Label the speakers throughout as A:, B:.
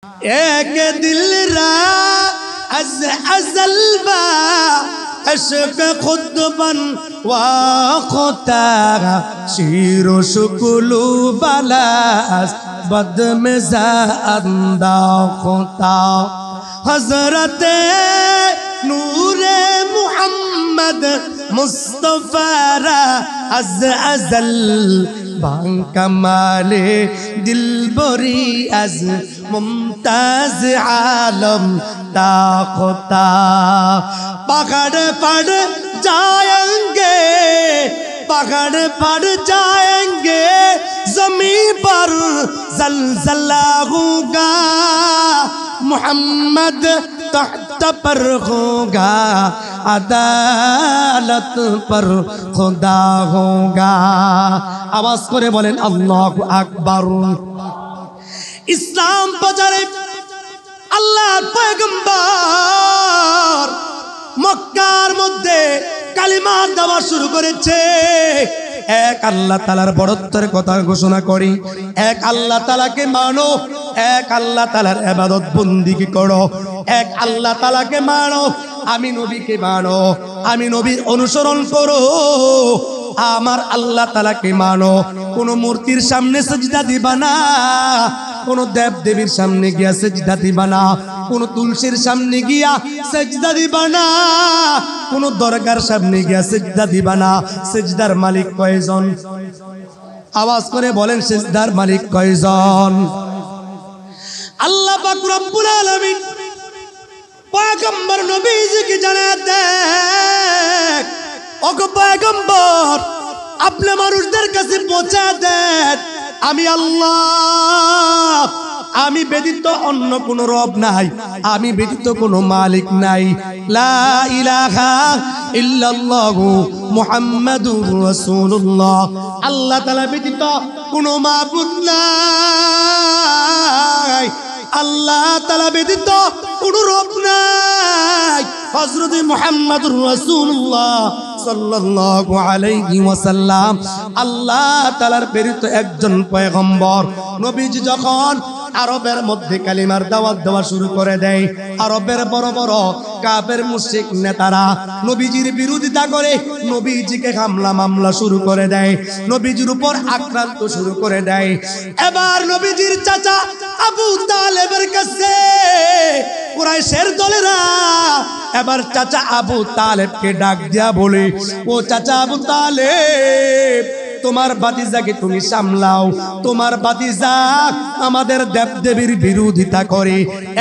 A: एक दिल रा अज अजल बा अश्क खुद बन वाखता शीरो शुकुलू बलास बद में ज़ांदा खुता हज़रते नूरे मुहम्मद मुस्तफ़ा अज अजल बांकमाले दिल बरी अज मुमताज आलम ताक़ता पकड़ पड़ जाएंगे पकड़ पड़ जाएंगे ज़मीन पर ज़लज़ला होगा मोहम्मद तख्त पर होगा अदालत पर खुदा होगा। आवाज करे बोलें अल्लाहु अकबर। इस्लाम प्रचारे আল্লাহর পয়গম্বর মক্কার মধ্যে কালিমার দাওয়া শুরু করেছে। এক আল্লাহ তাআলার বড়ত্বের কথা ঘোষণা করি, এক আল্লাহ তাআলাকে মানো, এক আল্লাহ তাআলার ইবাদত বন্দেগী করো, এক আল্লাহ তাআলাকে মানো, আমি নবীকে মানো, আমি নবীর অনুসরণ করো, আমার আল্লাহ তাআলাকে মানো। কোন মূর্তির সামনে সিজদা দিবা না, কোন দেব দেবীর সামনে গিয়া সিজদা দিবা না, কোন তুলসীর সামনে গিয়া সিজদা দিবা না, কোন দরগার সামনে গিয়া সিজদা দিবা না। সিজদার মালিক কয়জন? আওয়াজ করে বলেন সিজদার মালিক কয়জন? আল্লাহ পাক রব্বুল আলামিন পয়গম্বর নবীজিকে জানায় দেন, ওগো পয়গম্বর আপনি মানুষদের কাছে পৌঁছে দেন আমি আল্লাহ, আমি ব্যতীত অন্য কোন রব নাই, আমি ব্যতীত কোন মালিক নাই। লা ইলাহা ইল্লাল্লাহু মুহাম্মাদুর রাসূলুল্লাহ। আল্লাহ তাআলা ব্যতীত কোন মাবুদ নাই, আল্লাহ তাআলা ব্যতীত কোন রব নাই। হযরত মুহাম্মাদুর রাসূলুল্লাহ সাল্লাল্লাহু আলাইহি ওয়াসাল্লাম আল্লাহ তাআলার প্রেরিত একজন পয়গম্বর। নবীজি যখন আরবের মধ্যে কালিমার দাওয়াত দেওয়া শুরু করে দেয়, আরবের বড় বড় কাফের মুশরিক নেতারা নবীজির বিরোধিতা করে নবীজিকে হামলা মামলা শুরু করে দেয়, নবীজির উপর আক্রান্ত শুরু করে দেয়। এবার নবীজির চাচা আবু তালেবের কাছে কুরাইশের দলেরা এবার চাচা আবু তালেবকে ডাক দিয়া বলে, ও চাচা আবু তালেব তোমার ভাতিজাকে তুমি সামলাও, তোমার ভাতিজা আমাদের দেব দেবীর বিরোধিতা করে,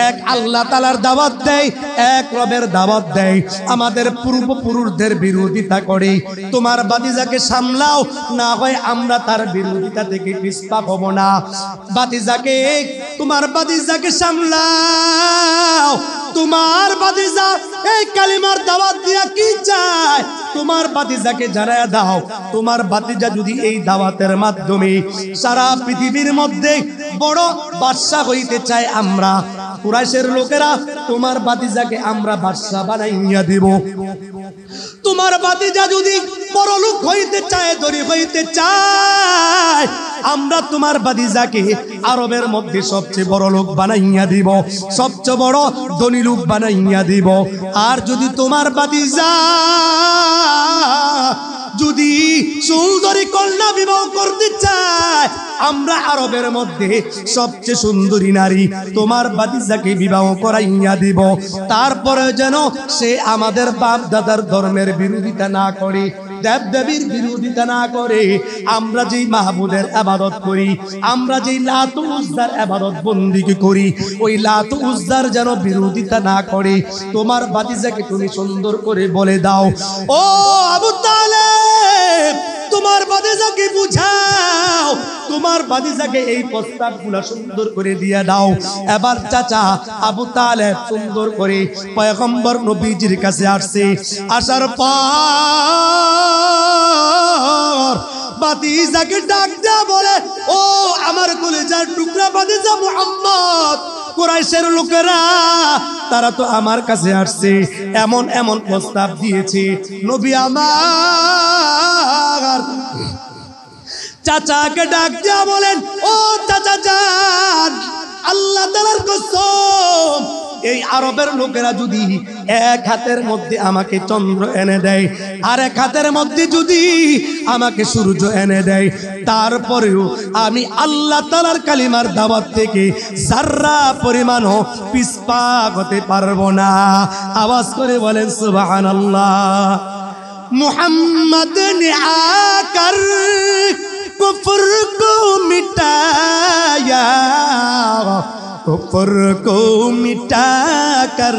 A: এক আল্লাহ তাআলার দাওয়াত দেয়, এক রবের দাওয়াত দেয়, আমাদের পূর্বপুরুষদের বিরোধিতা করে। তোমার ভাতিজাকে সামলাও, না হয় আমরা তার বিরোধিতা থেকে পিছপা হব না। ভাতিজাকে তোমার ভাতিজাকে সামলাও, তোমার ভাতিজা এই কালিমার দাওয়াত দিয়া কি চায় তোমার ভাতিজাকে জানায়া দাও। তোমার ভাতিজা যদি এই দাওয়াতের মাধ্যমে সারা পৃথিবীর মধ্যে বড় বাদশা হইতে চায়, আমরা কুরাইশের লোকেরা তোমার ভাতিজাকে আমরা বাদশা বানাইয়া দিব। তোমার ভাতিজা যদি বড় লোক হইতে চায়, ধনী হইতে চায়, আমরা তোমার ভাতিজাকে আরবের মধ্যে সবচেয়ে বড় লোক বানাইয়া দিব, সবচেয়ে বড় ধনী লোক বানাইয়া দিব। আর যদি তোমার ভাতিজা যদি সুন্দরী কন্যা বিবাহ করতে চায়, আমরা আরবের মধ্যে সবচেয়ে সুন্দরী নারী তোমার ভাতিজাকে বিবাহ করাইয়া দিব। তারপরে যেন সে আমাদের বাপ দাদার ধর্মের বিরোধিতা না করে, দেব দেবীর বিরোধিতা না করে, আমরা যেই মাহবুদের ইবাদত করি, আমরা যেই লাত উজ্জার ইবাদত বন্দেগী করি, ওই লাত উজ্জার যেন বিরোধিতা না করে। তোমার ভাতিজাকে তুমি সুন্দর করে বলে দাও, ও আবু তালেব তোমার ভাতিজাকে বুঝাও, তোমার ভাতিজাকে এই প্রস্তাবগুলো সুন্দর করে দিয়ে দাও। এবার চাচা আবু তালেব সুন্দর করে পয়গম্বর নবীজির কাছে আসছে। আসার পর ভাতিজাকে ডাক দেয়া বলে, ও আমার কলিজার টুকরা ভাতিজা মুহাম্মদ, কুরাইশের লোকেরা তারা তো আমার কাছে আসছে, এমন এমন প্রস্তাব দিয়েছে। নবী আমার চাচাকে ডাক দিয়া বলেন, ও চাচা যান আল্লাহ তাআলার কসম, এই আরবের লোকেরা যদি এক হাতের মধ্যে আমাকে চন্দ্র এনে দেয়, আর এক হাতের মধ্যে যদি আমাকে সূর্য এনে দেয়, তারপরেও আমি আল্লাহ তাআলার কালিমার দাওয়াত থেকে যাররা পরিমাণও পিছপা হতে পারবো না। আওয়াজ করে বলেন সুবহানাল্লাহ। মুহাম্মদ ने आकर कुफ्र को मिटाया, कुफ्र को मिटाकर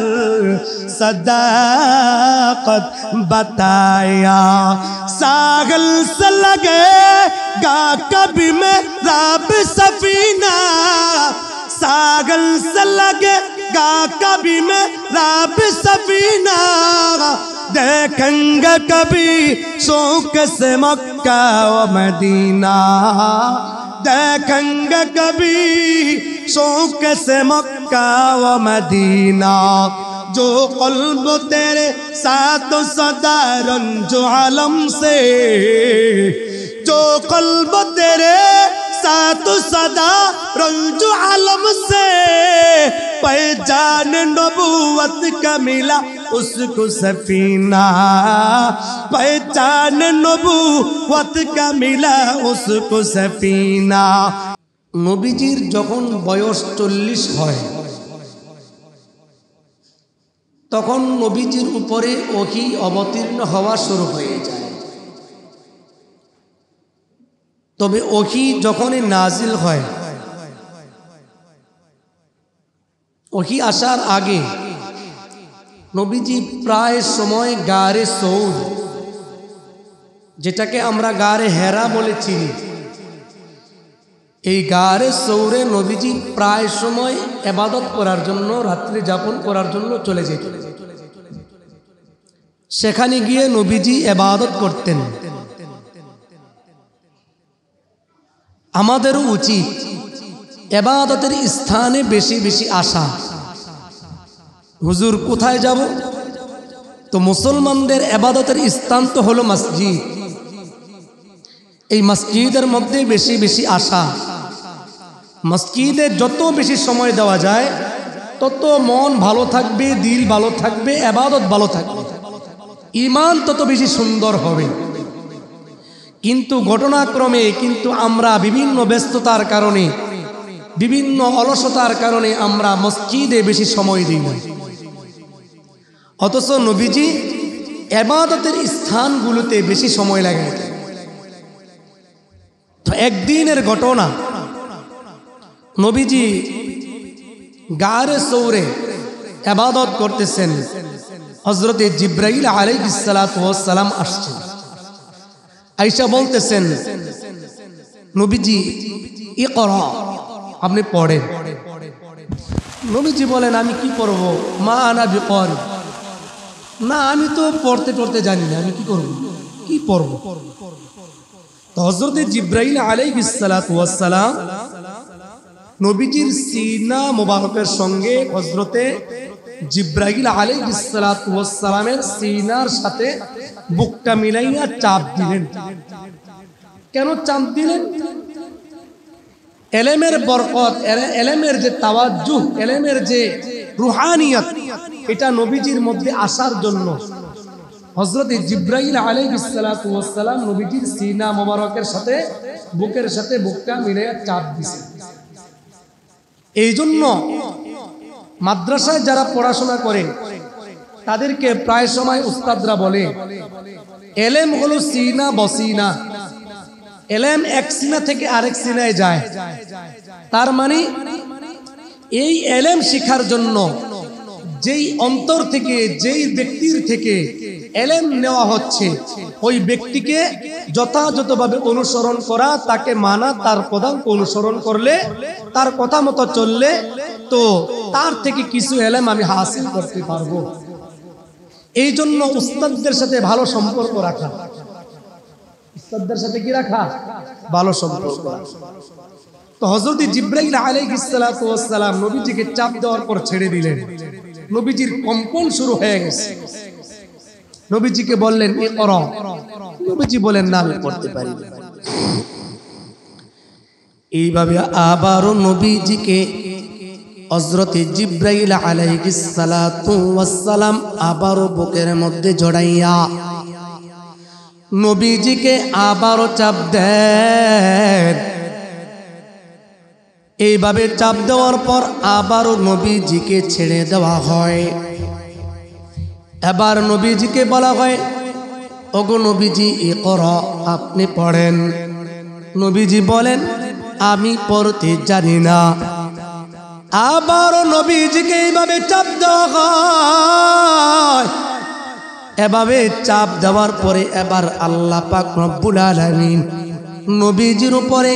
A: सदाकत बताया। सागल से लगेगा कभी मेरा भी सफीना, सागल से लगेगा कभी मेरा भी सफीना। देखेंगे कभी शौक से मक्का व मदीना, देखेंगे कभी शौक से मक्का व मदीना। जो क़ल्ब तेरे साथ सदा रंजो आलम से, जो क़ल्ब तेरे साथ सदा रंजो आलम से, पहचान नबूवत का मिला उसको सफीना, पहचान नबूवत का मिला उसको सफीना। নবীজির যখন বয়স 40 হয়, তখন নবীজির উপরে ওহী অবতীর্ণ হওয়া শুরু হয়ে যায়। তবে ওহী যখনই নাজিল হয়, ওহী আসার আগে নবীজি প্রায় সময় গারে সৌর, যেটাকে আমরা গারে হেরা বলে চিনি, এই গারে সৌরে নবীজি প্রায় সময় ইবাদত করার জন্য, রাত্রি যাপন করার জন্য চলে যেত। সেখানে গিয়ে নবীজি ইবাদত করতেন। আমাদেরও উচিত ইবাদতের স্থানে বেশি বেশি আসা। হুজুর কোথায় যাব? তো মুসলমানদের ইবাদতের স্থান তো হলো মসজিদ। এই মসজিদের মধ্যে বেশি বেশি আসা। মসজিদে যত বেশি সময় দেওয়া যায় তত মন ভালো থাকবে, দিল ভালো থাকবে, ইবাদত ভালো থাকবে, ঈমান তত বেশি সুন্দর হবে। কিন্তু ঘটনাক্রমে কিন্তু আমরা বিভিন্ন ব্যস্ততার কারণে, বিভিন্ন অলসতার কারণে আমরা মসজিদে বেশি সময় দিই না। অথচ নবীজি ইবাদতের স্থানগুলোতে বেশি সময় লাগে। তো একদিনের ঘটনা, নবীজি গারে সৌরে ইবাদত করতেছেন। হযরতে জিবরাইল আলাইহিস সালাতু ওয়াস সালাম আসছেন। আয়েশা বলতেছেন, নবীজি ইকরা, আপনি পড়েন। নবীজি বলেন, আমি কি পড়ব? মা আনা বিকরি, না আমি তো পড়তে পড়তে জানি না, আমি কি করব, কি পড়ব? তো হযরতে জিবরাইল আলাইহিস সালাতু ওয়াস সালাম নবীজির সিনা মুবারকের সঙ্গে হযরতে জিবরাইল আলাইহিস সালাতু ওয়াস সালামের সিনার সাথে বুকটা মিলাইয়া চাপ দিলেন। কেন চাপ দিলেন? ইলমের বরকত, ইলমের যে তাওয়াজ্জুহ, ইলমের যে রুহানিয়ত, এটা নবীজির মধ্যে আসার জন্য হযরত জিবরাইল আলাইহিস সালাতু ওয়াস সালাম নবীজির সিনা মুবারকের সাথে বুকের সাথে বুকটা মিলাইয়া চাপ দিয়েছেন। এই জন্য মাদ্রাসায় যারা পড়াশোনা করে তাদেরকে প্রায় সময় উস্তাদরা বলে, ইলম হলো সিনা বসিনা। ইলম এক সিনা থেকে আরেক সিনায় যায়। তার মানে এই ইলম শেখার জন্য যেই অন্তর থেকে, যেই ব্যক্তির থেকে ইলম নেওয়া হচ্ছে, ওই ব্যক্তিকে যথাযথভাবে অনুসরণ করা, তাকে মানা, তার পদাঙ্ক অনুসরণ করলে, তার কথা মতো চললে তো তার থেকে কিছু ইলম আমি হাসিল করতে পারবো। এই জন্য উস্তাদদের সাথে ভালো সম্পর্ক রাখা। উস্তাদদের সাথে কি রাখা? ভালো সম্পর্ক। তো হযরত জিবরাইল আলাইহিস সালাতু ওয়াস সালাম নবীজিকে চাপ দেওয়ার পর ছেড়ে দিলেন। নবীজির কম্পন শুরু হয়ে গেছে। নবীজিকে বললেন, ইকরা। নবীজি বলেন, না আমি পড়তে পারি না। এইভাবে আবারও নবীজিকে হযরতে জিবরাইল আলাইহিস সালাতু ওয়াস সালাম আবারও বুকের মধ্যে জড়াইয়া নবীজিকে আবারও চাপ দেন। এইভাবে চাপ দেওয়ার পর আবারও নবীজিকে ছেড়ে দেওয়া হয়। এবার নবীজিকে বলা হয়, ওগো নবীজি ইকরা, আপনি পড়েন। নবীজি বলেন, আমি পড়তে জানি না। আবারও নবীজিকে এইভাবে চাপ দেওয়া হয়। এভাবে চাপ দেওয়ার পরে এবার আল্লাহ পাক রব্বুল আলামিন নবীজির উপরে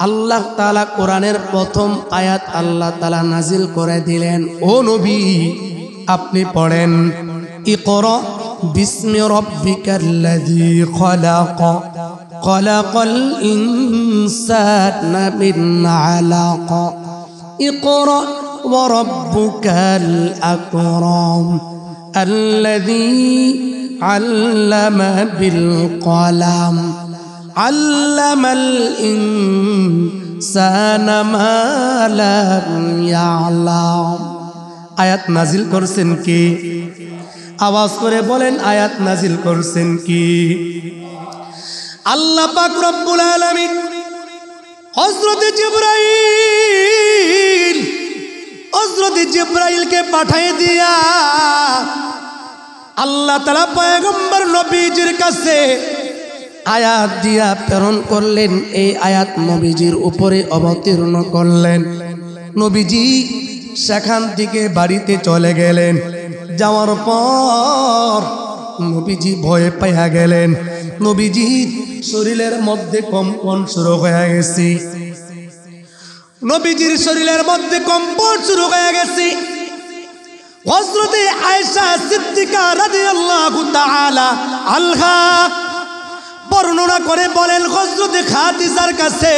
A: আল্লাহ তাআলা কোরআনের প্রথম আয়াত আল্লাহ তাআলা নাজিল করে দিলেন, ও নবী আপনি পড়েন, ইকরা বিসমি রাব্বিকাল্লাযী খালাক খালাকাল ইনসানা মিন আলাক ইকরা ওয়া রাব্বুকাল আকরাম الذي علم بالقلم علم الإنسان ما لم يعلم। আয়াত নাজিল করছেন কি? আওয়াজ করে বলেন, আয়াত নাজিল করছেন কি? আল্লাহ পাক রব্বুল আলামিন হযরত জিবরাইলকে পাঠিয়ে দিয়া আল্লাহ তাআলা পয়গম্বর নবীজির কাছে আয়াত দিয়া প্রেরণ করলেন। এই আয়াত নবীজির উপরে অবতীর্ণ করলেন। নবীজি সেখান থেকে বাড়িতে চলে গেলেন। যাওয়ার পর নবীজি ভয় পাইয়া গেলেন। নবীজির শরীরের মধ্যে কম্পন শুরু হয়ে গেছে। নবীজির শরীরের মধ্যে কম্পন শুরু হয়ে গেছে। হযরতে আয়েশা সিদ্দিকা রাদিয়াল্লাহু তাআলা আনহা বর্ণনা করে বলেন, হযরতে খাদিজার কাছে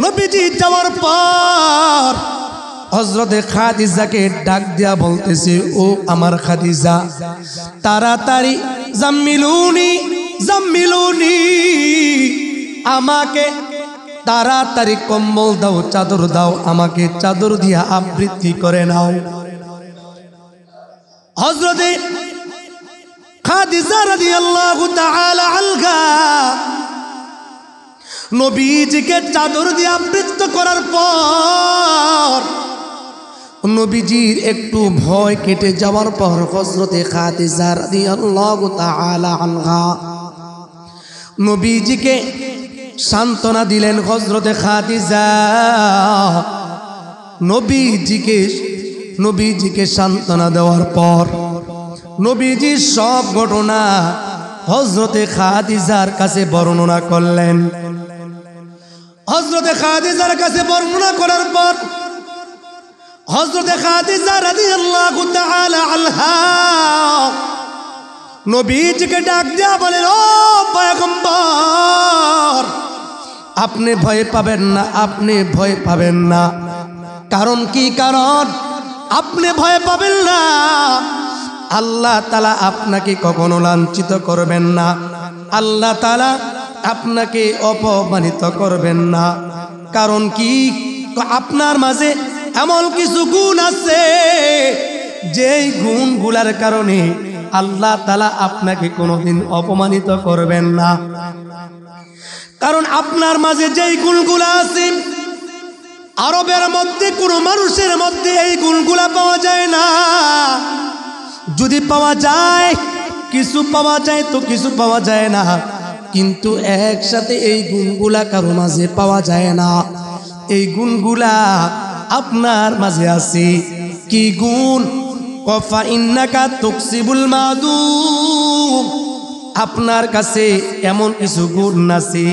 A: নবীজি যাওয়ার পর হযরতে খাদিজাকে ডাক দিয়া বলতেছে, ও আমার খাদিজা, তাড়াতাড়ি জাম্মিলুনি জাম্মিলুনি, আমাকে তাড়াতাড়ি কম্বল দাও, চাদর দাও, আমাকে চাদর দিয়া আবৃত্তি করে নাও। হযরতে খাদিজা রাদিয়াল্লাহু তাআলা আনহা নবীজিকে চাদর দিয়ে আবৃত্তি করার পর নবীজির একটু ভয় কেটে যাওয়ার পর হযরতে খাদিজা রাদিয়াল্লাহু তাআলা আনহা নবীজিকে সান্ত্বনা দিলেন। হযরতে খাদিজা নবীজিকে সান্ত্বনা দেওয়ার পর নবীজির সব ঘটনা হযরতে খাদিজার কাছে বর্ণনা করলেন। হযরতে খাদিজার কাছে বর্ণনা করার পর হযরতে খাদিজা রাদিয়াল্লাহু তাআলা আনহা নবীজিকে ডাক দিয়া বলেন, ও পয়গম্বর, আপনি ভয় পাবেন না, আপনি ভয় পাবেন না। কারণ কি? কারণ আপনি ভয় পাবেন না, আল্লাহ তাআলা আপনাকে কখনো লাঞ্ছিত করবেন না, আল্লাহ তাআলা আপনাকে অপমানিত করবেন না। কারণ কি? আপনার মাঝে এমন কিছু গুণ আছে যেই গুণগুলার কারণে আল্লাহ তাআলা আপনাকে কোনোদিন অপমানিত করবেন না। কারণ আপনার মাঝে যেই গুণগুলা আছে আরবের মধ্যে কোনো মানুষের মধ্যে এই গুণগুলা পাওয়া যায় না। যদি পাওয়া যায়, কিছু পাওয়া যায় তো কিছু পাওয়া যায় না, কিন্তু একসাথে এই গুণগুলা কারো মাঝে পাওয়া যায় না। এই গুণগুলা আপনার মাঝে আছে। কি গুণ? কফা ইন্নাকা তুকসিবুল মাদুম, আপনার কাছে এমন কিছু গুণ আছে।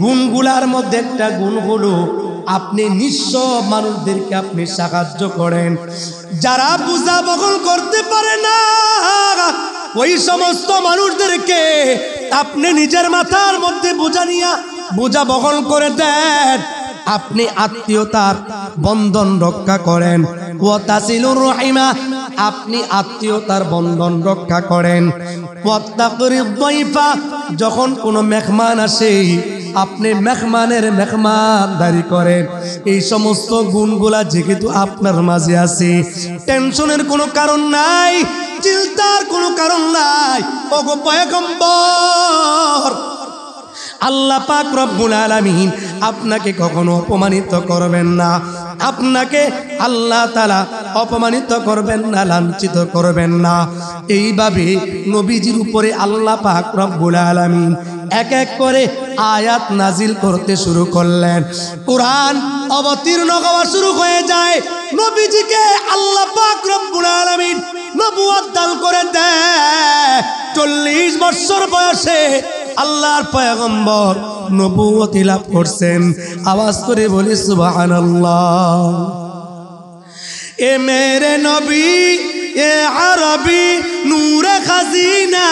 A: গুণগুলার মধ্যে একটা গুণ হলো আপনি নিঃস্ব মানুষদেরকে আপনি সাহায্য করেন। যারা বোঝা বহন করতে পারে না ওই সমস্ত মানুষদেরকে আপনি নিজের মাথার মধ্যে বোঝা বহন করে দেন। আপনি আত্মীয়তার বন্ধন রক্ষা করেন। ওয়া তাসিলুর রাহিমা, আপনি আত্মীয়তার বন্ধন রক্ষা করেন। ওয়া তাকরিদ দাইফা, যখন কোনো মেহমান আসে আপনি মেহমানের মেহমানদারি করেন। এই সমস্ত গুণগুলা যেহেতু আপনার মাঝে আছে, টেনশনের কোনো কারণ নাই, চিন্তার কোনো কারণ নাই। ওগো পয়গম্বর, আল্লাহ পাক রব্বুল আলামিন আপনাকে কখনো অপমানিত করবেন না, আপনাকে আল্লাহ তাআলা অপমানিত করবেন না, লাঞ্ছিত করবেন না। এইভাবে নবীজির উপরে আল্লাহ পাক রব্বুল আলামিন এক এক করে আয়াত নাজিল করতে শুরু করলেন। কোরআন অবতীর্ণ হওয়া শুরু হয়ে যায়। নবীজিকে আল্লাহ পাক রব্বুল আলামিন নবুয়ত দান করে দেয়। 40 বছর বয়সে আল্লাহর পয়গম্বর নবুয়ত লাভ করছেন। আওয়াজ করে বলি সুবহানাল্লাহ। এ মেরে নবী এ আরবি নূরে খাজিনা,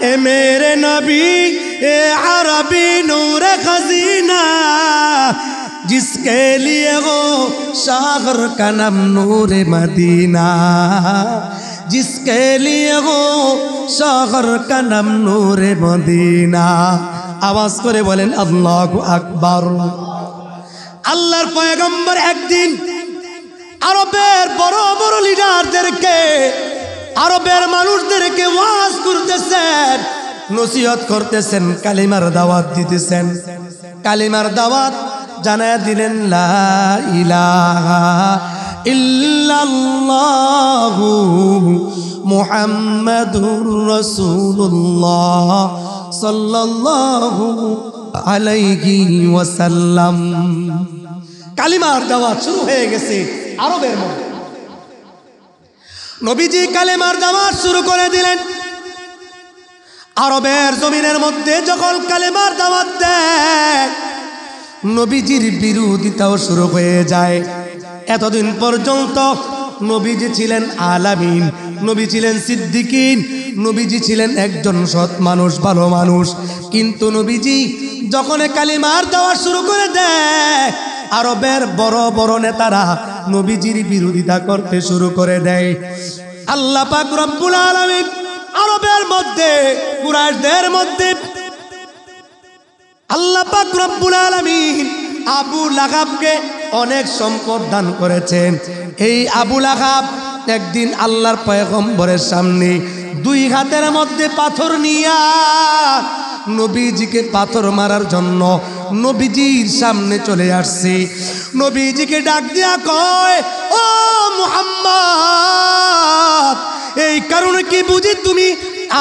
A: এ মেরে নবী এ আরবি নূরে খাজিনা, जिसके लिए हो शागर का नाम नूरे मदीना, जिसके लिए हो शागर का नाम नूरे मदीना। आवाज करे बोलें अल्लाहु আকবার। আল্লাহর পয়গম্বর একদিন আরবের বড় বড় লিডারদেরকে, আরবের মানুষদেরকে ওয়াজ করতেছেন, নসিহত করতেছেন, কালিমার দাওয়াত দিতেছেন। কালিমার দাওয়াত জানায়া দিলেন, লা ইলাহা ইল্লাল্লাহু মুহাম্মাদুর রাসূলুল্লাহ সাল্লাল্লাহু আলাইহি ওয়াসাল্লাম। কালিমার দাওয়াত শুরু হয়ে গেছে আরবের মধ্যে। নবীজি কালিমার দাওয়াত শুরু করে দিলেন। আরবের জমিনের মধ্যে যখন কালিমার দাওয়াত দেয়, নবীজির বিরোধিতাও শুরু হয়ে যায়। এতদিন পর্যন্ত নবীজি ছিলেন আলামিন, নবী ছিলেন সিদ্দিকিন, নবীজি ছিলেন একজন সৎ মানুষ, ভালো মানুষ। কিন্তু নবীজি যখন কালিমার দাওয়াত শুরু করে দেয়, আরবের বড় বড় নেতারা নবীজির বিরোধিতা করতে শুরু করে দেয়। আল্লাহ পাক রব্বুল আলামিন আরবের মধ্যে, কুরাইশদের মধ্যে আল্লাহ পাক রব্বুল আলামিন আবু লাহাবকে অনেক সম্পদ দান করেছেন। এই আবু লাহাব একদিন আল্লাহর পয়গম্বরের সামনে 2 হাতের মধ্যে পাথর নিয়া নবীজিকে পাথর মারার জন্য নবীজির সামনে চলে আসছে। নবীজিকে ডাক দিয়া কয়, ও মুহাম্মদ, এই কারণে কি বুঝি তুমি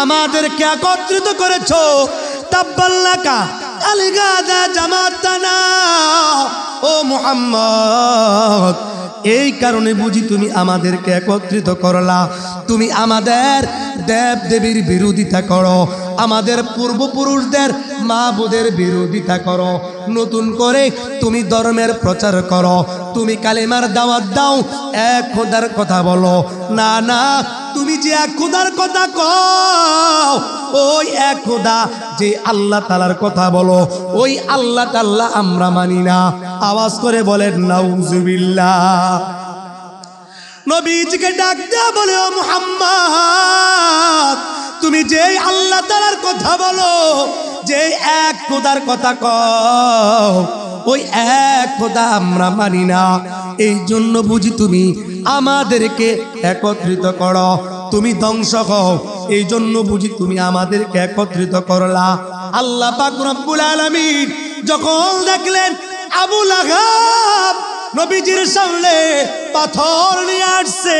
A: আমাদেরকে একত্রিত করেছো? তাব্বাল্লাকা আলগাদা জামাতানা, ও মুহাম্মদ, এই কারণে বুঝি তুমি আমাদেরকে একত্রিত করলা। তুমি আমাদের দেব দেবীর বিরোধিতা করো, আমাদের পূর্বপুরুষদের মাবুদের বিরোধিতা করো, নতুন করে তুমি ধর্মের প্রচার করো, তুমি কালিমার দাওয়াত দাও, এক খোদার কথা বলো। না না, তুমি যে এক খোদার কথা কও, ওই এক খোদা যে আল্লাহ তাআলার কথা বলো, ওই আল্লাহ তাআলা আমরা মানি না। আওয়াজ করে বলেন নাউজুবিল্লাহ। নবীজিকে ডাক দেয়া বলে, ও মুহাম্মদ, তুমি যে আল্লাহ তাআলার কথা বলো, যে এক খোদার কথা কও, ওই এক খোদা আমরা মানি না। এই জন্য বুঝি তুমি আমাদেরকে একত্রিত করো, তুমি ধ্বংস হও, এই জন্য বুঝি তুমি আমাদেরকে একত্রিত করলা। আল্লাহ পাক রব্বুল আলামিন যখন দেখলেন আবু লাহাব নবীজির সামনে পাথর নিয়ে আসছে,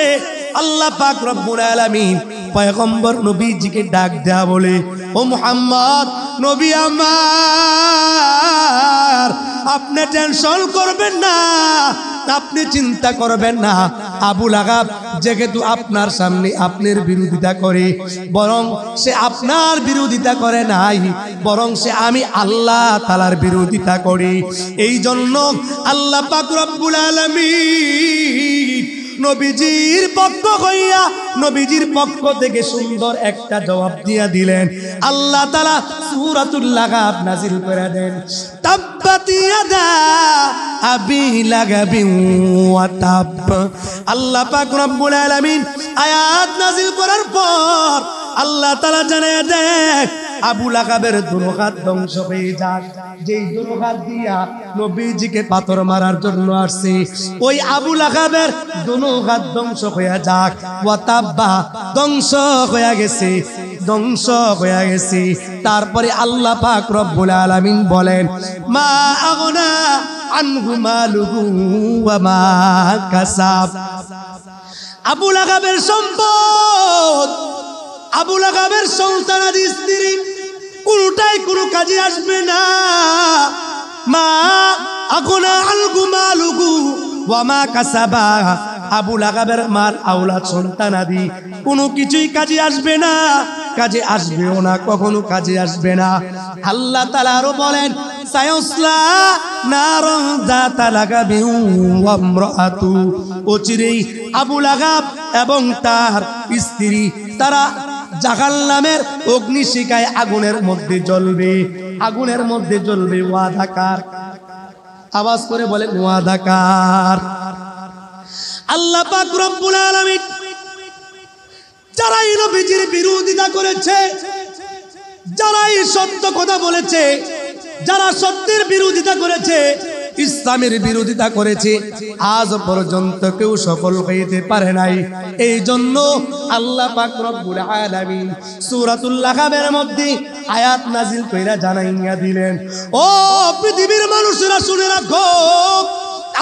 A: আল্লাহ পাক রব্বুল আলামিন পয়গম্বর নবীজিকে ডাক দেয়া বলে, ও মুহাম্মদ, নবী আমার, আপনি টেনশন করবেন না, আপনি চিন্তা করবেন না। আবু লাহাব যেহেতু আপনার সামনে আপনার বিরোধিতা করে, বরং সে আপনার বিরোধিতা করে নাই, বরং সে আমি আল্লাহ তাআলার বিরোধিতা করি। এই জন্য আল্লাহ পাক রব্বুল আলামিন নবীজির পক্ষ হইয়া নবীজির পক্ষ থেকে সুন্দর একটা জবাব দিয়া দিলেন। আল্লাহ তাআলা সূরাতুল লাহাব নাযিল করে দেন, তাব্বাত ইয়াদা আবি লাহাবিন ওয়া তাব। আল্লাহ পাক রব্বুল আলামিন আয়াত নাযিল করার পর আল্লাহ তাআলা জানায় দেন, আবু লাহাবের দুনো হাত ধ্বংস হয়ে যাক। যেই দুনো হাত দিয়া নবীজিকে পাথর মারার জন্য আসছে, ওই আবু লাহাবের দুনো হাত ধ্বংস হয়ে যাক। ওয়াতাব্বা, ধ্বংস হয়ে গেছে, ধ্বংস হয়ে গেছে। তারপরে আল্লাহ পাক রব্বুল আলামিন বলেন, মা আগনা আনহু মালুহু ওয়া মা কাসাব। আবু লাহাবের সম্পদ, আবু লাহাবের সন্তানাদি স্ত্রী কোনটাই কোনো কাজে আসবে না। মা আগনা আনহু মালুহু ওয়া মা কাসাবা। আবু লাহাবের মাল আওলাদ সন্তানাদি কোনো কিছুই কাজে আসবে না, কাজে আসবেও না, কখনো কাজে আসবে না। আল্লাহ তাআলা আরো বলেন, সায়াসলা নারান যাতা লাহাবিন ওয়া ইমরাআতু। অচিরেই আবু লাহাব এবং তার স্ত্রী তারা জাহান্নামের অগ্নিশিখায় আগুনের মধ্যে জ্বলবে, আগুনের মধ্যে জ্বলবে। ওয়াদাকার, আওয়াজ করে বলেন ওয়াদাকার। আল্লাহ পাক রব্বুল আলামিন যারা এই নবীজির বিরোধিতা করেছে, যারা এই সত্য কথা বলেছে, যারা সত্যের বিরোধিতা করেছে, ইসলামের বিরোধিতা করেছে, আজ পর্যন্ত কেউ সফল হইতে পারে নাই। এই জন্য আল্লাহ পাক রব্বুল আলামিন সূরাতুল লাহাবের মধ্যে আয়াত নাজিল কইরা জানাইয়া দিলেন, ও পৃথিবীর মানুষেরা শুনে রাখো,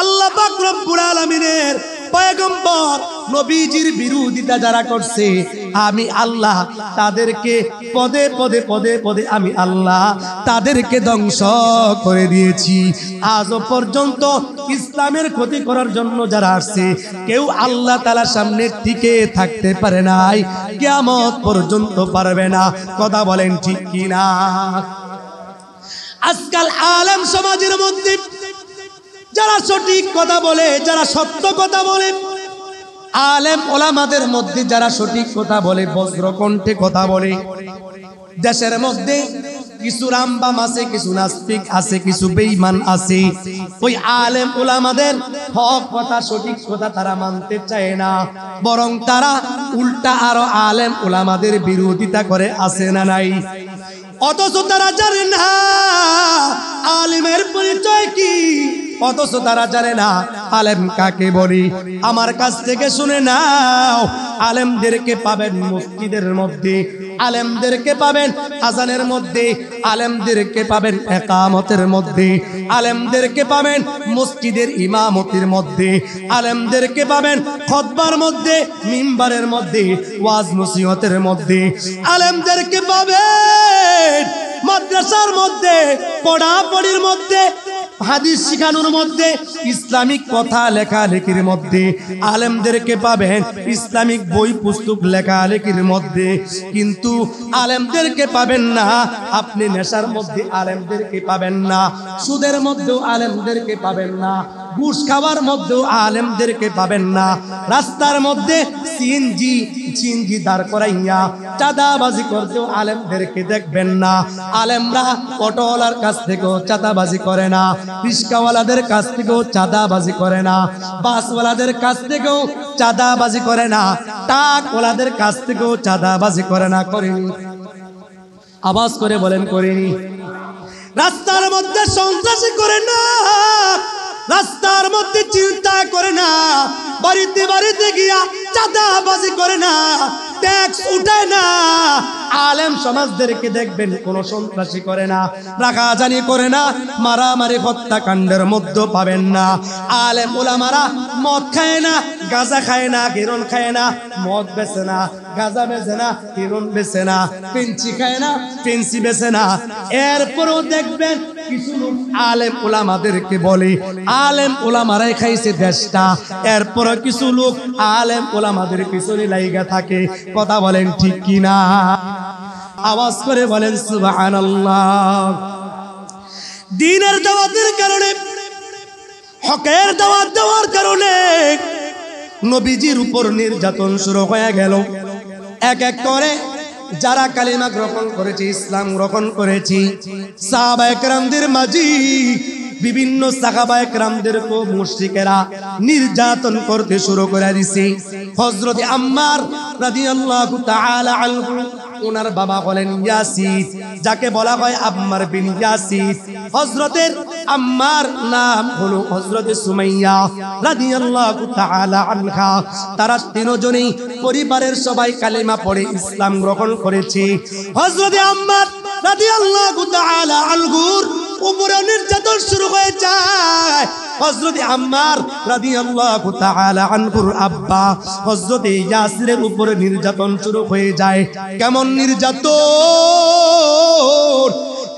A: আল্লাহ পাক রব্বুল আলামিনের পয়গম্বর নবীজির বিরোধিতা যারা করছে, আমি আল্লাহ তাদেরকে পদে পদে পদে পদে আমি আল্লাহ তাদেরকে ধ্বংস করে দিয়েছি। আজও পর্যন্ত ইসলামের ক্ষতি করার জন্য যারা আসছে, কেউ আল্লাহ তাআলার সামনে টিকে থাকতে পারে নাই, কিয়ামত পর্যন্ত পারবে না। কথা বলেন ঠিক কি না? আজকাল আলেম সমাজের মধ্যে যারা সঠিক কথা বলে, যারা সত্য কথা বলে, আলেম ওলামাদের মধ্যে যারা সঠিক কথা বলে, বজ্রকণ্ঠে কথা বলে, দেশের মধ্যে কিছু রামবাম আছে, কিছু নাস্তিক আছে, কিছু বেঈমান আছে। ওই আলেম ওলামাদের হক কথা, সঠিক কথা তারা মানতে চায় না, বরং তারা উল্টা আরো আলেম ওলামাদের বিরোধিতা করে, আছে না নাই? অথচ তারা জানে না আলেমের পরিচয় কি, অথচ তারা জানে না আলেম কাকে বলি। আমার কাছ থেকে শুনে নাও, আলেমদেরকে পাবেন মসজিদের মধ্যে, আলেমদেরকে পাবেন আযানের মধ্যে, আলেমদেরকে পাবেন ইকামতের মধ্যে, আলেমদেরকে পাবেন মসজিদের ইমামতির মধ্যে, আলেমদেরকে পাবেন খুতবার মধ্যে, মিম্বারের মধ্যে, ওয়াজ নসিহতের মধ্যে, আলেমদেরকে পাবেন মাদ্রাসার মধ্যে, পড়াপড়ির মধ্যে, হাদিস শিখানোর মধ্যে, ইসলামিক কথা লেখালেখির মধ্যে। আলেমদেরকে পাবেন ইসলামিক বই পুস্তক লেখালেখির মধ্যে, কিন্তু আলেমদেরকে পাবেন না আপনি নেশার মধ্যে, আলেমদেরকে পাবেন না সুদের মধ্যেও, আলেমদেরকে পাবেন না ঘুষ খাওয়ার মধ্যেও, আলেমদেরকে পাবেন না রাস্তার মধ্যে সিএনজি দাঁড় করাইয়া চাঁদাবাজি করতেও আলেমদেরকে দেখবেন না। আলেমরা অটোওয়ালার কাছ থেকেও চাঁদাবাজি করে না, রিস্কাওয়ালাদের কাছ থেকেও চাঁদাবাজি করে না, বাসওয়ালাদের কাছ থেকেও চাঁদাবাজি করে না, টাকওয়ালাদের কাছ থেকেও চাঁদাবাজি করে না। করেনি? আওয়াজ করে বলেন করেনি? রাস্তার মধ্যে সন্ত্রাসী করে না, রাস্তার মধ্যে চিন্তা করে না, বাড়িতে বাড়িতে গিয়া চাঁদাবাজি করে না, ট্যাক্স উঠায় না। আলেম সমাজদেরকে দেখবেন কোন সন্ত্রাসী করে না, রাগাজানি করে না, মারামারি হত্যাকাণ্ডের মধ্যে পাবেন না। আলেম ওলামারা মদ খায় না, গাঁজা খায় না, হেরোইন খায় না, মদ বেচে না, গাঁজা বেচে না, হেরোইন বেচে না, পেন্সি খায় না, পেন্সি বেচে না। এরপরও দেখবেন কিছু লোক আলেম ওলামাদেরকে বলে আলেম ওলামারাই খাইছে দেশটা, এরপরও কিছু লোক আলেম ওলামাদের পিছনে লাইগা থাকে। কথা বলেন ঠিক কিনা? আওয়াজ করে বলেন সুবহানাল্লাহ। দ্বীনের দাওয়াতের কারণে, হকের দাওয়াত দেওয়ার কারণে নবীজির উপর নির্যাতন শুরু হয়ে গেল। এক এক করে যারা কালিমা গ্রহণ করেছে, ইসলাম গ্রহণ করেছে, সাহাবায়ে কেরামদের মাঝে বিভিন্ন সাহাবায়ে কেরামদেরকে মুশরিকেরা নির্যাতন করতে শুরু করে দিয়েছে। হযরত আম্মার রাদিয়াল্লাহু তাআলা আনহু ওনার বাবা হলেন ইয়াসির, যাকে বলা হয় আম্মার বিন ইয়াসির। হযরতের আম্মার নাম হলো হযরতে সুমাইয়া রাদিয়াল্লাহু তাআলা আনহা। তারা তিনজনেই পরিবারের সবাই কালেমা পড়ে ইসলাম গ্রহণ করেছে। হযরতে আম্মার রাদিয়াল্লাহু তাআলা আনহুর উপরে নির্যাতন শুরু হয়ে যায়। হযরতে আম্মার রাদিয়াল্লাহু তাআলা আনহুর আব্বা হযরতে ইয়াসিরের উপরে নির্যাতন শুরু হয়ে যায়। কেমন নির্যাতন,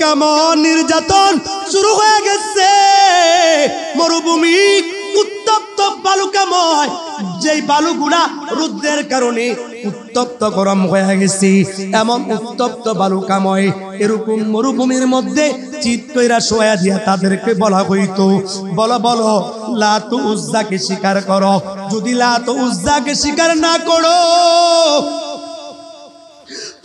A: কেমন নির্যাতন শুরু হয়ে গেছে। মরুভূমি উত্তপ্ত বালুকাময়, যেই বালুগুলা রোদের কারণে উত্তপ্ত গরম হয়ে গেছে। এমন উত্তপ্ত বালুকাময় এরকম মরুভূমির মধ্যে চিৎ কইরা শোয়া দিয়া তাদেরকে বলা হইতো, বলো বলো লাত উজ্জাকে স্বীকার করো। যদি লাত উজ্জাকে স্বীকার না করো,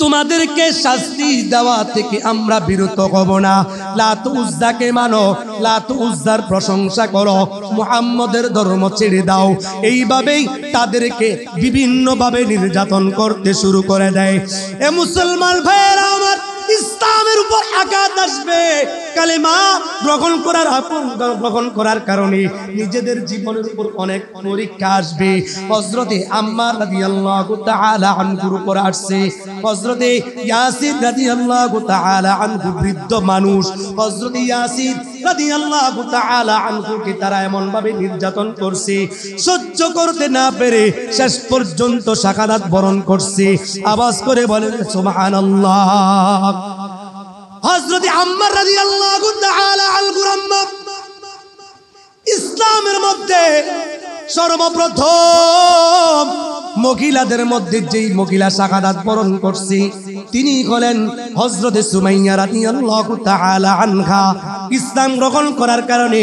A: তোমাদেরকে শাস্তি দেওয়া থেকে আমরা বিরত হব না। লাত উজ্জাকে মানো, লাত উজ্জার প্রশংসা করো, মুহাম্মদের ধর্ম ছেড়ে দাও। এইভাবেই তাদেরকে বিভিন্নভাবে নির্যাতন করতে শুরু করে দেয়। এ মুসলমান ভাইয়েরা আমার, ইসলামের উপর আঘাত আসবে। কালেমা গ্রহণ করার কারণে নিজেদের জীবনের উপর অনেক পরীক্ষা আসবে। হযরতে আম্মার রাদিয়াল্লাহু তাআলা আনহুর উপর আসছে। হযরতে ইয়াসির রাদিয়াল্লাহু তাআলা আনহু বৃদ্ধ মানুষ। হযরতে ইয়াসির রাদিয়াল্লাহু তাআলা আনহুকে তারা এমন ভাবে নির্যাতন করছে, সহ্য করতে না পেরে শেষ পর্যন্ত শাহাদাত বরণ করছে। আওয়াজ করে বলেন সুবহানাল্লাহ। হযরতে আম্মার রাদিয়াল্লাহু তাআলা আনহুর আম্মা ইসলামের মধ্যে সর্বপ্রথম মহিলাদের মধ্যে যেই মহিলা শাহাদাত বরণ করছে তিনি হলেন হযরতে সুমাইয়া রাদিয়াল্লাহু তাআলা আনহা। ইসলাম গ্রহণ করার কারণে,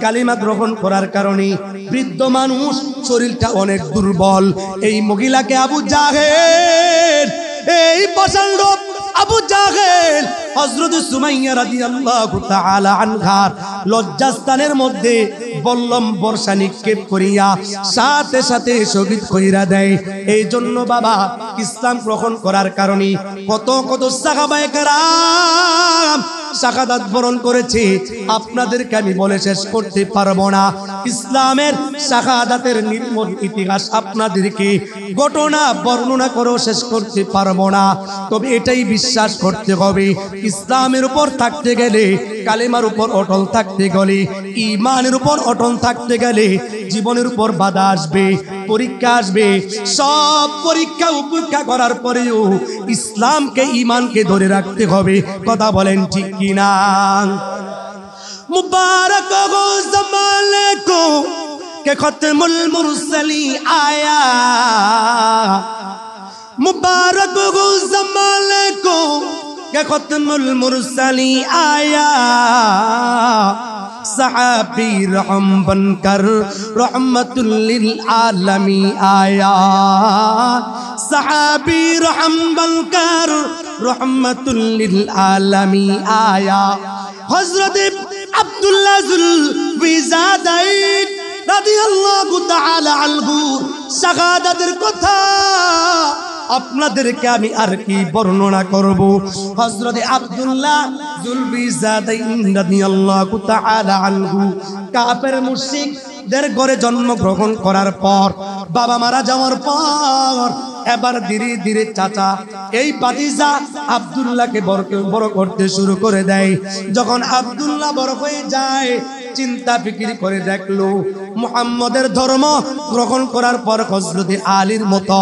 A: কালিমা গ্রহণ করার কারণে বৃদ্ধ মানুষ, শরীরটা অনেক দুর্বল। এই মহিলাকে আবু জাহেল, এই প্রচন্ড আবু জাহেল হযরত সুমাইয়া রাদিয়াল্লাহু তাআলা আনহার লজ্জাস্থানের মধ্যে বল্লম বর্ষা নিক্ষেপ করিয়া সাথে সাথে শহীদ কইরা দেয়। এই জন্য বাবা, ইসলাম গ্রহণ করার কারণে কত কত সাহাবায়ে কেরাম শাহাদাত বরণ করেছে, আপনাদেরকে আমি বলে শেষ করতে পারবো না। ইসলামের শাহাদাতের নির্মল ইতিহাস আপনাদেরকে ঘটনা বর্ণনা করেও শেষ করতে পারবো না। তবে এটাই বিশ্বাস করতে হবে, ইসলামের উপর থাকতে গেলে, কালেমার উপর অটল থাকতে গেলে, ঈমানের উপর অটল থাকতে গেলে জীবনের উপর বাধা আসবে, পরীক্ষা আসবে। সব পরীক্ষা উপেক্ষা করার পরেও ইসলামকে, ঈমানকে ধরে রাখতে হবে। কথা বলেন ঠিক কিনা? মুবারক হো জমানে কো কে খতমুল মুরসলি আয়া, मुबारक हो ज़माने को कि ख़त्मुल मुरसली आया। सहाबी रहम बनकर रहमतुल लिल आलमी आया। सहाबी रहम बनकर रहमतुल लिल आलमी आया। हज़रत अब्दुल्लाह ज़ुल्फ़िज़ादैन রাদিয়াল্লাহু তাআলা আনহু শাহাদাতের কথা আপনাদেরকে আমি আর কি বর্ণনা করব। হযরত আব্দুল্লাহ যুলফিজাদাইন রাদিয়াল্লাহু তাআলা আনহু কাফের মুশরিকদের ঘরে জন্মগ্রহণ করার পর, বাবা মারা যাওয়ার পর এবার ধীরে ধীরে চাচা এই ভাতিজা আব্দুল্লাহকে বড় করতে শুরু করে দেয়। যখন আব্দুল্লাহ বড় হয়ে যায়, চিন্তা ফিকির করে দেখলো মুহাম্মদের ধর্ম গ্রহণ করার পর হযরতে আলীর মতো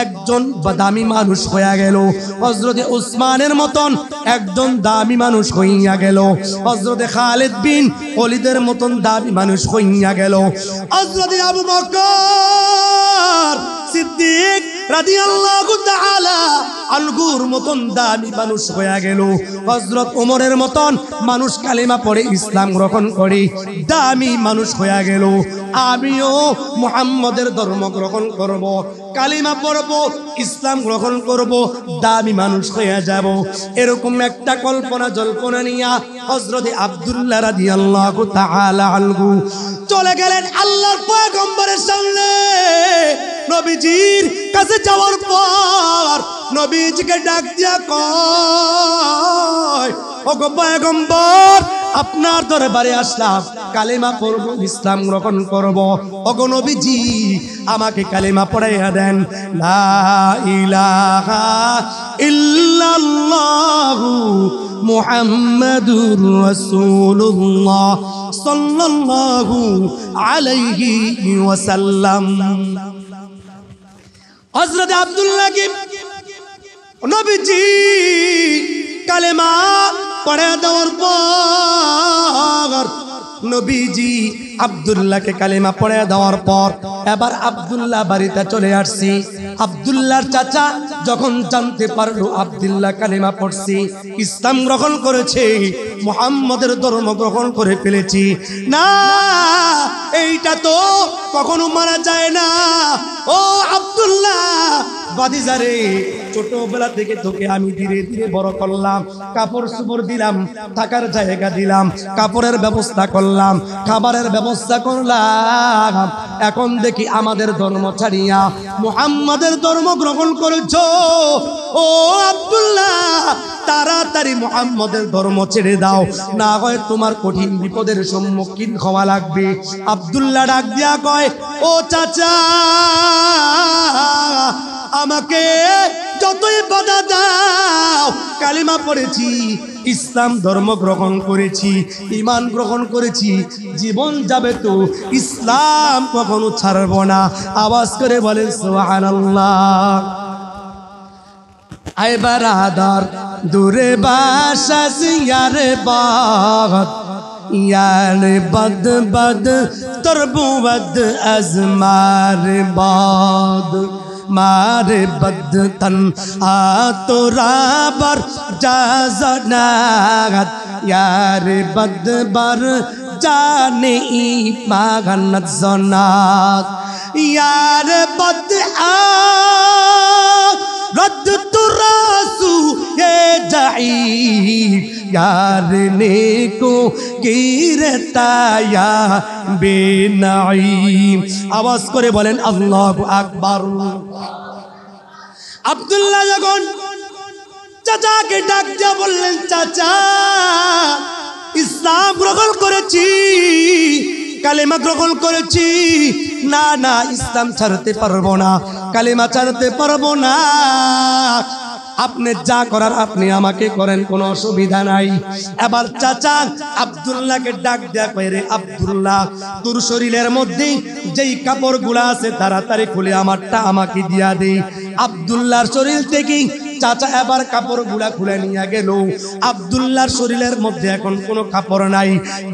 A: একজন দামি মানুষ হইয়া গেল, হযরতে উসমানের মতন একজন দামি মানুষ হইয়া গেল, হযরতে খালিদ বিন ওয়ালিদের মতন দামি মানুষ হইয়া গেল, হযরতে আবু বকর সিদ্দিক রাদিয়াল্লাহু তাআলা আনহুর মতন দামি মানুষ হইয়া গেল, হযরত ওমরের মতন মানুষ কালেমা পড়ে ইসলাম গ্রহণ করে দামি মানুষ হইয়া গেল। আমিও মুহাম্মদের ধর্ম গ্রহণ করব, কালিমা পড়ব, ইসলাম গ্রহণ করব, দামি মানুষ হইয়া যাব। এরকম একটা কল্পনা জল্পনা নিয়া হযরত আব্দুল্লাহ রাদিয়াল্লাহু তাআলা আনহু চলে গেলেন আল্লাহর পয়গম্বরের সামনে। নবীজির কাছে যাওয়ার পর নবীজিকে ডাক দিয়া কয়, ওগো পয়গম্বর, আপনার দরবারে আসলাম, কালেমা পড়ব, ইসলাম গ্রহণ করব। ওগো নবীজি, আমাকে কালেমা পড়াইয়া দেন। লা ইলাহা ইল্লাল্লাহু মুহাম্মাদুর রাসূলুল্লাহ সাল্লাল্লাহু আলাইহি ওয়াসাল্লাম। হযরত আব্দুল্লাহকে নবীজি কালেমা পড়ে দেওয়ার পর নবীজি আব্দুল্লাহকে কালেমা পড়ে দেওয়ার পর এবার আব্দুল্লাহ বাড়িতে চলে আসছি। আব্দুল্লাহর চাচা যখন জানতে পারলো আব্দুল্লাহ কালেমা পড়ছি, ইসলাম গ্রহণ করেছে, মুহাম্মদের ধর্ম গ্রহণ করে ফেলেছি, না এইটা তো কখনো মারা যায় না। ও আব্দুল্লাহ বাদিজারে, ছোটবেলা থেকে তোকে আমি ধীরে ধীরে বড় করলাম, কাপড় চোপড় দিলাম, থাকার জায়গা দিলাম, কাপড়ের ব্যবস্থা করলাম, খাবারের ব্যবস্থা করলাম। এখন দেখি আমাদের ধর্ম ছাড়িয়া মুহাম্মাদের ধর্ম গ্রহণ করেছো। ও আব্দুল্লাহ, তাড়াতাড়ি মুহাম্মাদের ধর্ম ছেড়ে দাও, না হয় তোমার কঠিন বিপদের সম্মুখীন হওয়া লাগবে। আব্দুল্লাহ ডাক দিয়া কয়, ও চাচা, আমাকে যতই বাধা দাও, কালিমা পড়েছি, ইসলাম ধর্ম গ্রহণ করেছি, ঈমান গ্রহণ করেছি, জীবন যাবে তো ইসলাম কখনো ছাড়ব না। আওয়াজ করে বলেন সুবহানাল্লাহ। আয় বারাদার দূরে বাসাস ইয়ারে বাদ, ইয়ারে বদ বদ তরবুদ আজমার বাদ, मारे बद तन आतुराबर जाजनागत, यारे बद बर जाने मागनत जनात, यारे बद आ रद तुरासु ये जाई, यार ने को गिरताया बेनाईम। आवाज करे बोलें अल्लाहु আকবার। আব্দুল্লাহ যখন চাচাকে ডাক দিয়া বললেন, চাচা, ইসলাম গ্রহণ করেছি, কালেমা গ্রহণ করেছি, না না ইসলাম ছাড়তে পারবো না, কালেমা ছাড়তে পারবো না, আপনি যা করার আপনি আমাকে করেন, কোনো অসুবিধা নাই। এবার চাচা আব্দুল্লাহকে ডাক দেয়া কয়, রে আব্দুল্লাহ, তোর শরীরের মধ্যে যেই কাপড়গুলা আছে তাড়াতাড়ি খুলে আমারটা আমাকে দিয়া দে। আব্দুল্লাহর শরীর থেকে চাচা এবার কাপড়গুলা খুলে নিয়ে গেল। আব্দুল্লাহর শরীরের মধ্যে এখন কোনো কাপড় নাই,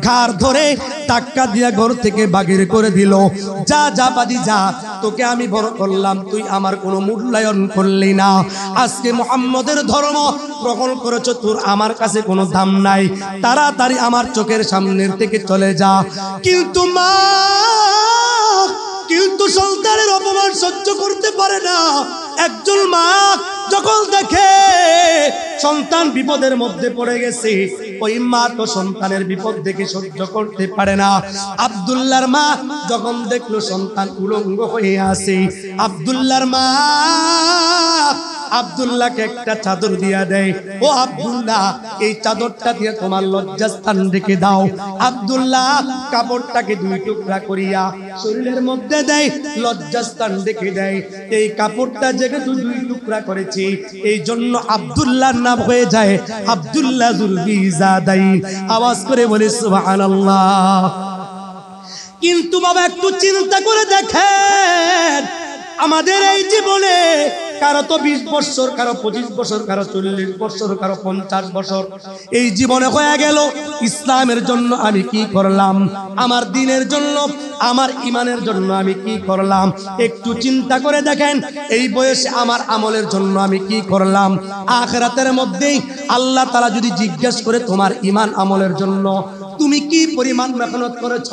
A: ঘাড় ধরে টাক্কা দিয়া ঘর থেকে বাগির করে দিল। যা যা বাদি যা, তোকে আমি বড় করলাম, তুই আমার কোনো মূল্যায়ন করলি না, আজকে মুহাম্মদের ধর্ম গ্রহণ করেছো, তোর আমার কাছে কোনো দাম নাই, তাড়াতাড়ি আমার চোখের সামনের থেকে চলে যা। কিন্তু সন্তানের অপমান সহ্য করতে পারে না। একজন মা যখন দেখে সন্তান বিপদের মধ্যে পড়ে গেছে, ওই মা তো সন্তানের বিপদ দেখে সহ্য করতে পারে না। আব্দুল্লাহর মা যখন দেখলো সন্তান উলঙ্গ হয়ে আছে, আব্দুল্লাহর মা আব্দুল্লাহকে একটা চাদর দিয়া দেয়, ও আব্দুল্লাহ, এই চাদরটা দিয়ে তোমার লজ্জাস্থান রেখে দাও। আব্দুল্লাহ কাপড়টাকে দুই টুকরা করিয়া শরীরের মধ্যে দেয়, লজ্জাস্থান রেখে দেয়। এই কাপড়টা যেহেতু দুই টুকরা করেছে, এই জন্য আব্দুল্লাহর নাম হয়ে যায় আব্দুল্লাহ যুলবিজাদাই। আওয়াজ করে বলে সুবহানাল্লাহ। কিন্তু বাবা একটু চিন্তা করে দেখেন, আমাদের এই জীবনে কারো তো 20 বছর, কারো 25 বছর, কারো 40 বছর, কারো 50 বছর এই জীবনে হয়ে গেল। ইসলামের জন্য আমি কি করলাম? আমার দ্বীনের জন্য, আমার ঈমানের জন্য আমি কি করলাম? একটু চিন্তা করে দেখেন, এই বয়সে আমার আমলের জন্য আমি কি করলাম? আখিরাতের মধ্যেই আল্লাহ তাআলা যদি জিজ্ঞেস করে তোমার ঈমান আমলের জন্য তুমি কি পরিমাণ মেহনত করেছ,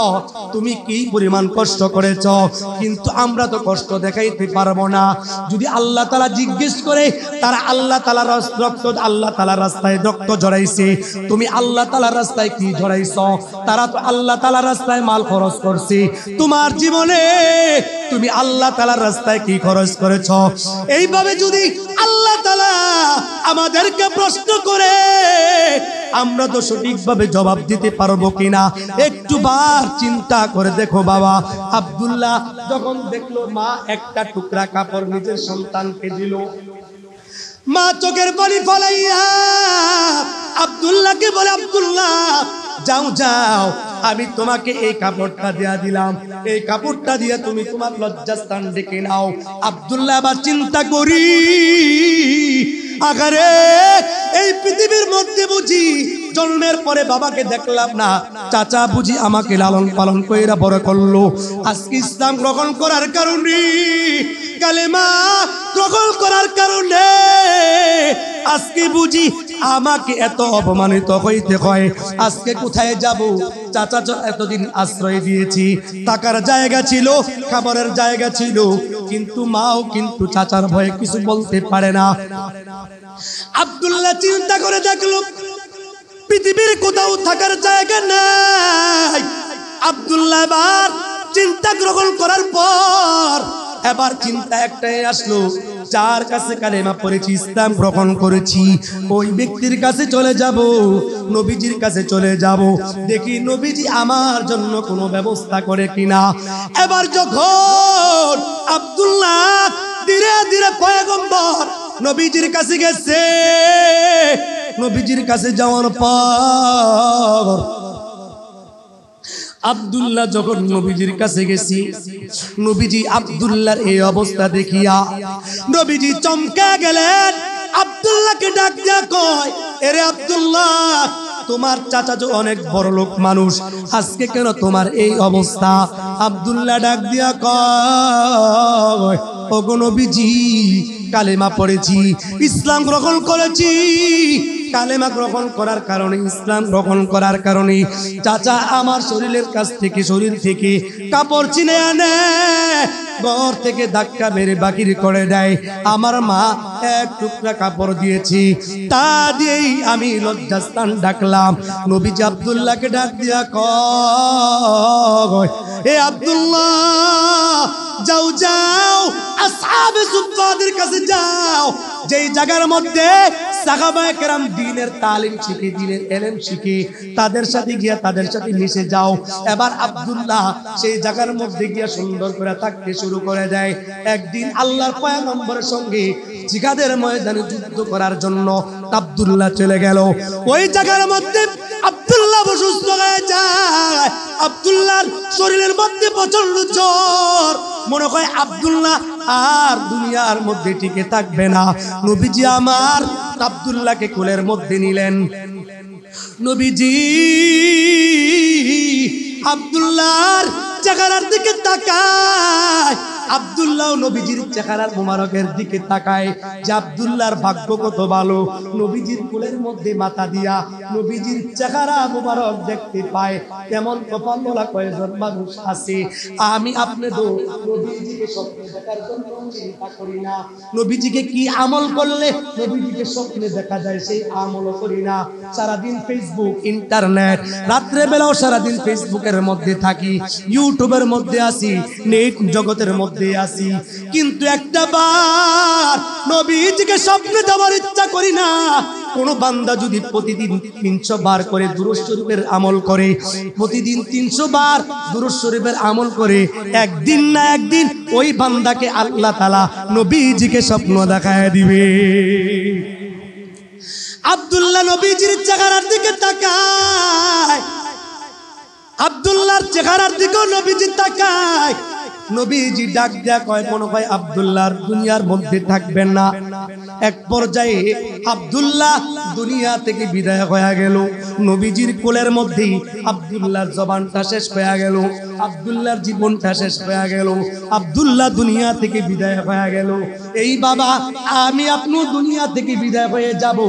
A: তুমি কি পরিমাণ কষ্ট করেছ, কিন্তু আমরা তো কষ্ট দেখাইতে পারবো না। যদি আল্লাহ তাআলা জিজ্ঞেস করে তারা আল্লাহ তাআলার রক্ত, আল্লাহ তাআলার রাস্তায় রক্ত ঝরাইছে, তুমি আল্লাহ তাআলার রাস্তায় কি ঝরাইছ? তারা তো আল্লাহ তাআলার রাস্তায় মাল খরচ করছে। তোমার জীবনে তুমি আল্লাহ তাআলার রাস্তায় কি খরচ করেছ? এইভাবে যদি আল্লাহ তাআলা আমাদেরকে প্রশ্ন করে, আমরা তো সঠিকভাবে জবাব দিতে পারবো কিনা একটু বার চিন্তা করে দেখো। বাবা আব্দুল্লাহ যখন দেখলো মা একটা টুকরা কাপড় নিজের সন্তানকে দিল, মা চোখের পানি ফলাইয়া আব্দুল্লাহকে বলে, আব্দুল্লাহ যাও যাও, আমি তোমাকে এই কাপড়টা দিয়া দিলাম, এই কাপড়টা দিয়ে তুমি তোমার লজ্জাস্থান ডেকে নাও। আব্দুল্লাহ আবার চিন্তা করি, আগারে এই পৃথিবীর মধ্যে বুঝি জন্মের পরে বাবাকে দেখলাম না, চাচা বুঝি আমাকে লালন পালন কইরা বড় করলো, আজকে ইসলাম গ্রহণ করার কারণে, কালেমা গ্রহণ করার কারণে আজকে বুঝি আমাকে এত অপমানিত হইতে হয়। আজকে কোথায় যাব? চাচা এতদিন আশ্রয় দিয়েছি, টাকার জায়গা ছিল, খাবারের জায়গা ছিল, কিন্তু মাও কিন্তু চাচার ভয়ে কিছু বলতে পারে না। আব্দুল্লাহ চিন্তা করে দেখলো পৃথিবীর কোথাও থাকার জায়গা নাই। আব্দুল্লাহ এবার চিন্তা গ্রহণ করার পর এবার চিন্তা একটাই আসলো, যার কাছে কালেমা পড়েছি, ইসলাম গ্রহণ করেছি, ওই ব্যক্তির কাছে চলে যাব, নবীজির কাছে চলে যাব, দেখি নবীজি আমার জন্য কোনো ব্যবস্থা করে কিনা। এবার যখন আব্দুল্লাহ ধীরে ধীরে পয়গম্বর নবীজির কাছে গেছে, নবীজির কাছে যাওয়ার পর আব্দুল্লাহ যখন নবীজির কাছে গেছি, নবীজি আব্দুল্লাহর এই অবস্থা দেখিয়া নবীজি চমকে গেলেন। আব্দুল্লাহকে ডাক দিয়া কয়, এরে আব্দুল্লাহ, তোমার চাচা তো অনেক বড় লোক মানুষ, আজকে কেন তোমার এই অবস্থা? আব্দুল্লাহ ডাক দিয়া কয়, ওগো নবীজি, কালেমা পড়েছি, ইসলাম গ্রহণ করেছি, কালেমা গ্রহণ করার কারণে, ইসলাম গ্রহণ করার কারণে চাচা আমার শরীরের কাছ থেকে, শরীর থেকে কাপড় চিনে আনে, ঘর থেকে ধাক্কা মেরে বাকির করে দেয়। আমার মা এক টুকরা কাপড় দিয়েছি, তা দিয়েই আমি লজ্জাস্থান ডাকলাম। নবীজি আব্দুল্লাহকে ডাক দিয়া কয়, এ আব্দুল্লাহ, যাও যাও, আসহাবে সুফফাদের কাছে যাও, যেই জায়গার মধ্যে সাহাবায়ে কেরাম দ্বীনের তালিম শিখে, দ্বীনের ইলম শিখে, তাদের সাথে গিয়া তাদের সাথে মিশে যাও। এবার আব্দুল্লাহ সেই জায়গার মধ্যে গিয়া সুন্দর করে থাকতে শুরু করে দেয়। একদিন আল্লাহর পয়গম্বরের সঙ্গে জিহাদের ময়দানে যুদ্ধ করার জন্য আব্দুল্লাহ চলে গেল। ওই জায়গার মধ্যে আব্দুল্লাহ অসুস্থ হয়ে যায়, আব্দুল্লাহর শরীরের মধ্যে প্রচন্ড জ্বর, মনে হয় আব্দুল্লাহ আর দুনিয়ার মধ্যে টিকে থাকবে না। নবীজি আমার আব্দুল্লাহকে কোলের মধ্যে নিলেন। নবীজি আব্দুল্লাহর চেহারার দিকে তাকায়, আব্দুল্লাহ নবীজির চেহারার মোবারকের দিকে তাকায় যে আব্দুল্লাহর ভাগ্য কত ভালো, নবীজির কোলের মধ্যে মাথা দিয়া নবীজির চেহারা মোবারক দেখতে পায়। তেমন কপালওয়ালা কয়েকজন মানুষ আছে। আমি আপনি তো নবীজিকে স্বপ্নে দেখার জন্য চিন্তা করি না, নবীজিকে কি আমল করলে নবীজিকে স্বপ্নে দেখা যায় সেই আমলও করি না। সারাদিন ফেসবুক, ইন্টারনেট, রাত্রে বেলাও সারাদিন ফেসবুকের মধ্যে থাকি, ইউটিউবের মধ্যে আসি, নেট জগতের মধ্যে আসি, কিন্তু একটা বার নবীজিকে স্বপ্নে দেওয়ার ইচ্ছা করি না। কোন বান্দা যদি প্রতিদিন 300 বার করে দুরূদ শরীফের আমল করে, প্রতিদিন 300 বার দুরূদ শরীফের আমল করে, একদিন না একদিন ওই বান্দাকে আল্লাহ তাআলা নবীজিকে স্বপ্ন দেখায় দিবে। আব্দুল্লাহ নবীজির চেহারার দিকে তাকায়, আব্দুল্লাহর চেহারার দিকেও নবীজি তাকায়। নবীজি ডাক দেয়া কয়, মনে হয় আব্দুল্লাহর দুনিয়ার মধ্যে থাকবেন না। এক পর্যায়ে আব্দুল্লাহ দুনিয়া থেকে বিদায় হয়ে গেল। নবীজির কোলের মধ্যেই আব্দুল্লাহর জবানটা শেষ হয়ে গেল, আব্দুল্লাহর জীবনটা শেষ হয়ে গেল, আব্দুল্লাহ দুনিয়া থেকে বিদায় হয়ে গেল। এই বাবা, আমি আপনি দুনিয়া থেকে বিদায় হয়ে যাব,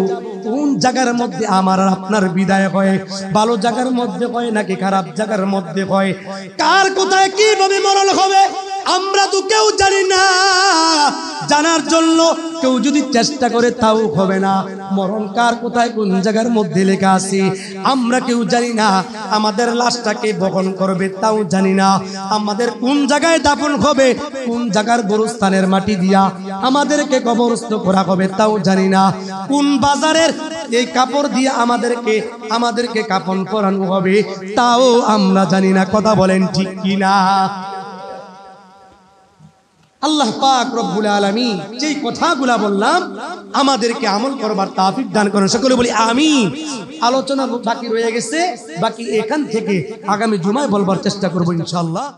A: কোন জায়গার মধ্যে আমার আর আপনার বিদায় হয়? ভালো জায়গার মধ্যে হয় নাকি খারাপ জায়গার মধ্যে হয়? কার কোথায় কিভাবে মরণ হবে আমরা তো কেউ জানি না। জানার জন্য কেউ যদি চেষ্টা করে তাও হবে না। মরণ কার কোথায় কোন জায়গার মধ্যে লেখা আছে আমরা কেউ জানি না। আমাদের লাশটাকে বহন করবে তাও জানি না। আমাদের কোন জায়গায় দাফন হবে, কোন জায়গার গোরস্থানের মাটি দিয়া আমাদেরকে কবরস্থ করা হবে তাও জানি না। কোন বাজারের এই কাপড় দিয়ে আমাদেরকে কাফন পরানো হবে তাও আমরা জানি না। কথা বলেন ঠিক কিনা? আল্লাহ পাক রব্বুল আলামিন যেই কথাগুলা বললাম আমাদেরকে আমল করবার তৌফিক দান করেন। সকলে বলি আমিন। আলোচনা বাকি রয়ে গেছে, বাকি এখান থেকে আগামী জুমায় বলবার চেষ্টা করব ইনশাআল্লাহ।